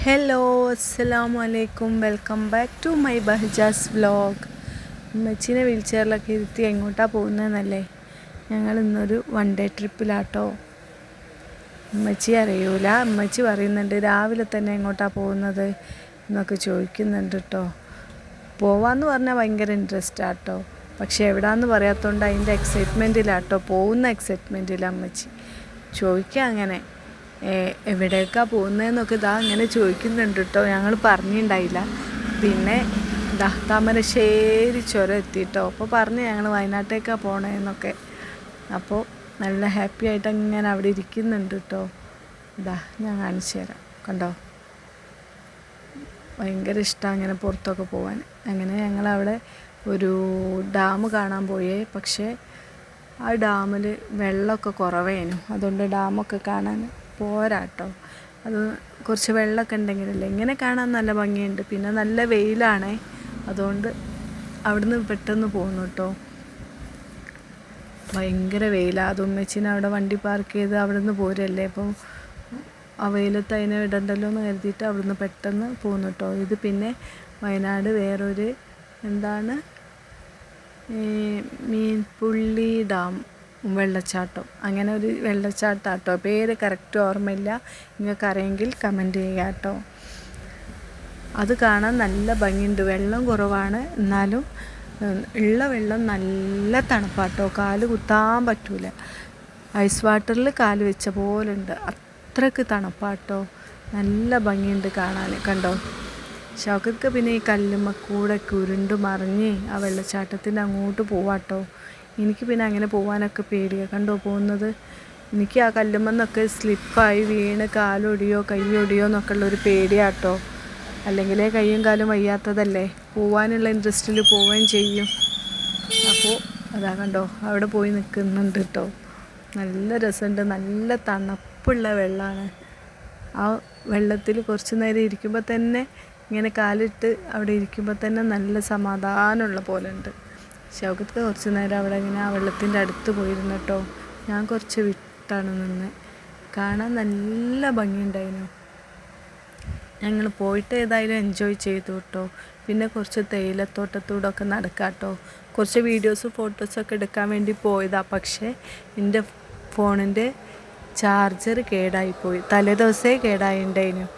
Hello അസ്സലാമു അലൈക്കും welcome back to my Bahajas vlog. ഉമ്മച്ചീനെ വീൽ ചെയറിലൊക്കെ ഇരുത്തി എങ്ങോട്ടാണ് പോകുന്നതെന്നല്ലേ? ഞങ്ങൾ ഇന്നൊരു വൺ ഡേ ട്രിപ്പിലാട്ടോ. ഉമ്മച്ചി അറിയൂല. ഉമ്മച്ചി പറയുന്നുണ്ട് രാവിലെ തന്നെ എങ്ങോട്ടാണ് പോകുന്നത് എന്നൊക്കെ ചോദിക്കുന്നുണ്ട് കേട്ടോ. പോവാമെന്ന് പറഞ്ഞാൽ ഭയങ്കര ഇൻട്രസ്റ്റാട്ടോ. പക്ഷേ എവിടാന്ന് പറയാത്തതുകൊണ്ട് അതിൻ്റെ എക്സൈറ്റ്മെൻറ്റിലാട്ടോ, പോകുന്ന എക്സൈറ്റ്മെൻറ്റിലാണ് ഉമ്മച്ചി ചോദിക്കുക. അങ്ങനെ എവിടേക്കാണ് പോകുന്നതെന്നൊക്കെ അങ്ങനെ ചോദിക്കുന്നുണ്ട് കേട്ടോ. ഞങ്ങൾ പറഞ്ഞിട്ടുണ്ടായില്ല. പിന്നെ താമരശ്ശേരി ചുരം എത്തിയിട്ടോ. അപ്പോൾ പറഞ്ഞ് ഞങ്ങൾ വയനാട്ടേക്കാണ് പോകണമെന്നൊക്കെ. അപ്പോൾ നല്ല ഹാപ്പി ആയിട്ട് അങ്ങനെ അവിടെ ഇരിക്കുന്നുണ്ട് കേട്ടോ. ഞാൻ കാണിച്ചു തരാം. കണ്ടോ, ഭയങ്കര ഇഷ്ടമാണ് അങ്ങനെ പുറത്തൊക്കെ പോകാൻ. അങ്ങനെ ഞങ്ങളവിടെ ഒരു ഡാം കാണാൻ പോയേ. പക്ഷേ ആ ഡാമിൽ വെള്ളമൊക്കെ കുറവേനു. അതുകൊണ്ട് ഡാമൊക്കെ കാണാൻ പോരാട്ടോ. അത് കുറച്ച് വെള്ളമൊക്കെ ഉണ്ടെങ്കിലല്ലേ ഇങ്ങനെ കാണാൻ നല്ല ഭംഗിയുണ്ട്. പിന്നെ നല്ല വെയിലാണേ, അതുകൊണ്ട് അവിടുന്ന് പെട്ടെന്ന് പോകുന്നു കേട്ടോ. ഭയങ്കര വെയിലാണ്. അത് ഉമ്മച്ചിനെ അവിടെ വണ്ടി പാർക്ക് ചെയ്ത് അവിടുന്ന് പോരല്ലേ. അപ്പോൾ ആ വെയിലത്ത് അതിനെ ഇടണ്ടല്ലോ എന്ന് കരുതിയിട്ട് അവിടുന്ന് പെട്ടെന്ന് പോകുന്നു കേട്ടോ. ഇത് പിന്നെ വയനാട് വേറൊരു എന്താണ് മീൻപുള്ളി ഡാം വെള്ളച്ചാട്ടം, അങ്ങനെ ഒരു വെള്ളച്ചാട്ടാട്ടോ. പേര് കറക്റ്റ് ഓർമ്മയില്ല. നിങ്ങൾക്ക് അറിയെങ്കിൽ കമൻറ്റ് ചെയ്യുക കേട്ടോ. അത് കാണാൻ നല്ല ഭംഗിയുണ്ട്. വെള്ളം കുറവാണ്, എന്നാലും ഉള്ള വെള്ളം നല്ല തണുപ്പാട്ടോ. കാല് കുത്താൻ പറ്റൂല. ഐസ് വാട്ടറിൽ കാല് വെച്ച പോലെ ഉണ്ട്. അത്രയ്ക്ക് തണുപ്പാട്ടോ. നല്ല ഭംഗിയുണ്ട് കാണാൻ. കണ്ടോ, ഷൗക്കത്ത് പിന്നെ ഈ കല്ലുമ്മക്കൂടെ ഉരുണ്ട് മറിഞ്ഞ് ആ വെള്ളച്ചാട്ടത്തിൻ്റെ അങ്ങോട്ട് പോവാട്ടോ. എനിക്ക് പിന്നെ അങ്ങനെ പോകാനൊക്കെ പേടിയാണ്. കണ്ടോ പോകുന്നത്. എനിക്ക് ആ കല്ലുമെന്നൊക്കെ സ്ലിപ്പായി വീണ് കാലൊടിയോ കൈയൊടിയോ എന്നൊക്കെ ഉള്ളൊരു പേടിയാട്ടോ. അല്ലെങ്കിലേ കൈയും കാലും വയ്യാത്തതല്ലേ, പോവാനുള്ള ഇൻട്രസ്റ്റിൽ പോവുകയും ചെയ്യും. അപ്പോൾ കണ്ടോ അവിടെ പോയി നിൽക്കുന്നുണ്ട് കേട്ടോ. നല്ല രസമുണ്ട്. നല്ല തണുപ്പുള്ള വെള്ളമാണ്. ആ വെള്ളത്തിൽ കുറച്ച് നേരം ഇരിക്കുമ്പോൾ തന്നെ ഇങ്ങനെ കാലിട്ട് അവിടെ ഇരിക്കുമ്പോൾ തന്നെ നല്ല സമാധാനമുള്ള പോലെ ഉണ്ട്. ഷൗക്കത്ത് കുറച്ച് നേരം അവിടെ ഇങ്ങനെ ആ വെള്ളത്തിൻ്റെ അടുത്ത് പോയിരുന്നു കേട്ടോ. ഞാൻ കുറച്ച് വിട്ടാണ് നിന്ന്. കാണാൻ നല്ല ഭംഗിയുണ്ടായിരുന്നു. ഞങ്ങൾ പോയിട്ട് ഏതായാലും എൻജോയ് ചെയ്തു കേട്ടോ. പിന്നെ കുറച്ച് തേയിലത്തോട്ടത്തൂടെ ഒക്കെ നടക്കാം കേട്ടോ. കുറച്ച് വീഡിയോസും ഫോട്ടോസൊക്കെ എടുക്കാൻ വേണ്ടി പോയതാണ്. പക്ഷേ എൻ്റെ ഫോണിൻ്റെ ചാർജർ കേടായിപ്പോയി. തലേദിവസമേ കേടായിട്ടുണ്ടായിരുന്നു.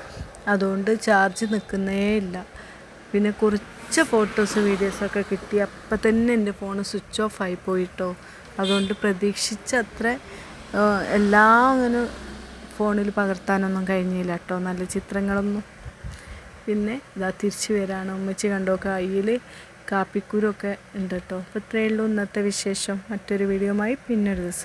അതുകൊണ്ട് ചാർജ് നിൽക്കുന്നേ ഇല്ല. പിന്നെ കുറച്ച് ഫോട്ടോസ് വീഡിയോസൊക്കെ കിട്ടി. അപ്പം തന്നെ എൻ്റെ ഫോൺ സ്വിച്ച് ഓഫ് ആയി പോയിട്ടോ. അതുകൊണ്ട് പ്രതീക്ഷിച്ച അത്ര എല്ലാം അങ്ങനെ ഫോണിൽ പകർത്താനൊന്നും കഴിഞ്ഞില്ല കേട്ടോ, നല്ല ചിത്രങ്ങളൊന്നും. പിന്നെ തിരിച്ചു വരാണ്. ഉമ്മച്ചി കണ്ടോ കയ്യിൽ കാപ്പിക്കുരൊക്കെ ഉണ്ട് കേട്ടോ. അപ്പോൾ ഇത്രയേ ഉള്ളൂ ഇന്നത്തെ വിശേഷം. മറ്റൊരു വീഡിയോയുമായി പിന്നൊരു ദിവസം.